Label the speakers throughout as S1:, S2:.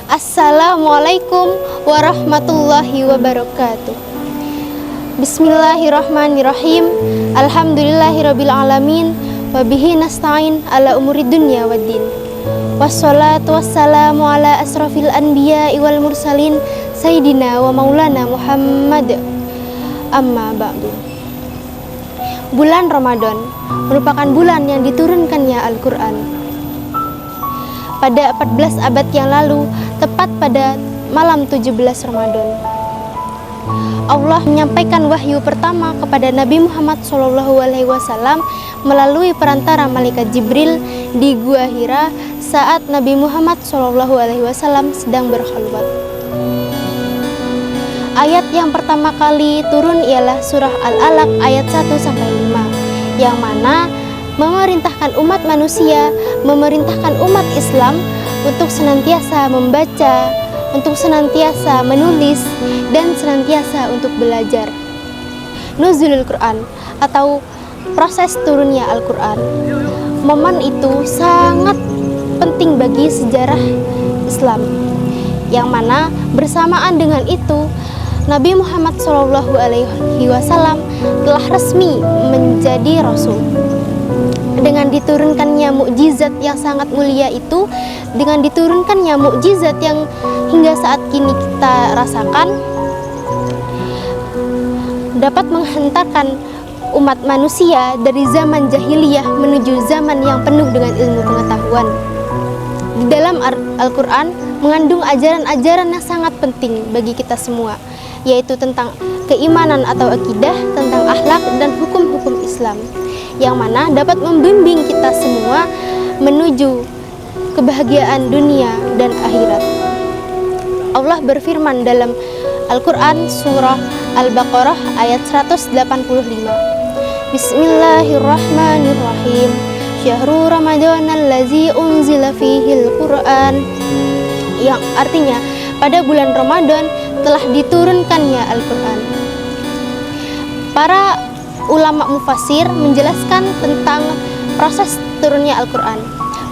S1: Assalamualaikum warahmatullahi wabarakatuh. Bismillahirrahmanirrahim. Alhamdulillahirabbil alamin wa bihi nasta'in ala umuri dunya waddin. Wassalatu wassalamu ala asrafil anbiya'i wal mursalin sayyidina wa maulana Muhammad. Amma ba'du. Bulan Ramadan merupakan bulan yang diturunkannya Al-Qur'an. Pada 14 abad yang lalu, tepat pada malam 17 Ramadan, Allah menyampaikan wahyu pertama kepada Nabi Muhammad SAW melalui perantara malaikat Jibril di Gua Hira saat Nabi Muhammad SAW sedang berkhalwat. Ayat yang pertama kali turun ialah surah Al-Alaq ayat 1-5, yang mana memerintahkan umat manusia, memerintahkan umat Islam untuk senantiasa membaca, untuk senantiasa menulis, dan senantiasa untuk belajar. Nuzulul Quran atau proses turunnya Al-Quran. Momen itu sangat penting bagi sejarah Islam, yang mana bersamaan dengan itu Nabi Muhammad SAW telah resmi menjadi Rasul. Dengan diturunkannya mukjizat yang sangat mulia itu, dengan diturunkannya mukjizat yang hingga saat kini kita rasakan, dapat menghantarkan umat manusia dari zaman jahiliyah menuju zaman yang penuh dengan ilmu pengetahuan. Di dalam Al-Quran mengandung ajaran-ajaran yang sangat penting bagi kita semua, yaitu tentang keimanan atau akidah, tentang akhlak dan hukum-hukum Islam, yang mana dapat membimbing kita semua menuju kebahagiaan dunia dan akhirat. Allah berfirman dalam Al-Quran surah Al-Baqarah ayat 185. Bismillahirrahmanirrahim. Syahrul Ramadan allazi unzila fihil Qur'an, yang artinya pada bulan Ramadan telah diturunkannya Al-Quran. Para ulama mufassir menjelaskan tentang proses turunnya Al-Quran.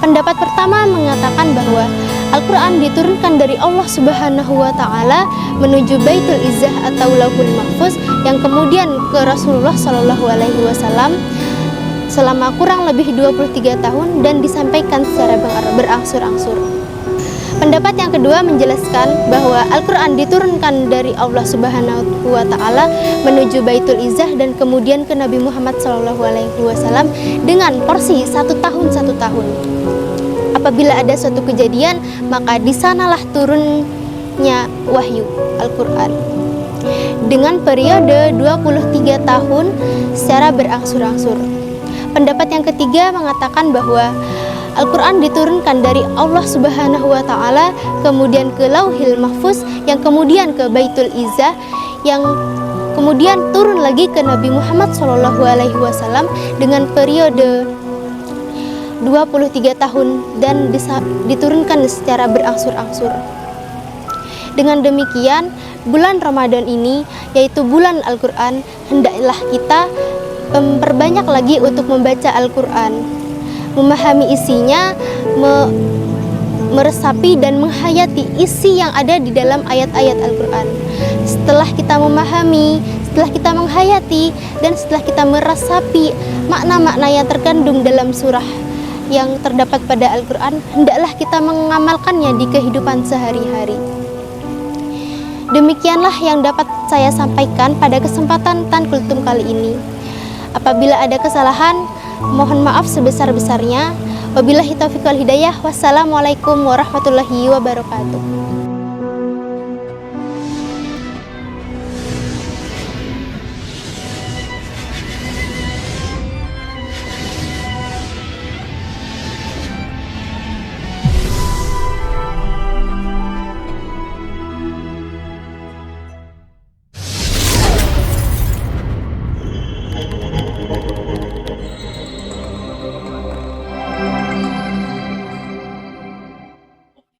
S1: Pendapat pertama mengatakan bahwa Al-Quran diturunkan dari Allah Subhanahu wa Ta'ala menuju Baitul Izzah atau Lauhul Mahfuz, yang kemudian ke Rasulullah SAW selama kurang lebih 23 tahun dan disampaikan secara berangsur-angsur. Pendapat yang kedua menjelaskan bahwa Al-Quran diturunkan dari Allah Subhanahu wa Ta'ala menuju Baitul Izzah dan kemudian ke Nabi Muhammad SAW dengan porsi 1 tahun 1 tahun. Apabila ada suatu kejadian, maka di sanalah turunnya wahyu Al-Quran dengan periode 23 tahun secara berangsur-angsur. Pendapat yang ketiga mengatakan bahwa Al-Quran diturunkan dari Allah Subhanahu wa Ta'ala, kemudian ke Lauhil Mahfuz, yang kemudian ke Baitul Izzah, yang kemudian turun lagi ke Nabi Muhammad SAW dengan periode 23 tahun dan diturunkan secara berangsur-angsur. Dengan demikian, bulan Ramadan ini, yaitu bulan Al-Quran, hendaklah kita memperbanyak lagi untuk membaca Al-Quran, memahami isinya, meresapi dan menghayati isi yang ada di dalam ayat-ayat Al-Quran. Setelah kita memahami, setelah kita menghayati, dan setelah kita meresapi makna-makna yang terkandung dalam surah yang terdapat pada Al-Quran, hendaklah kita mengamalkannya di kehidupan sehari-hari. Demikianlah yang dapat saya sampaikan pada kesempatan Tan Kultum kali ini. Apabila ada kesalahan, mohon maaf sebesar-besarnya. Wabillahi taufiq wal hidayah. Wassalamualaikum warahmatullahi wabarakatuh.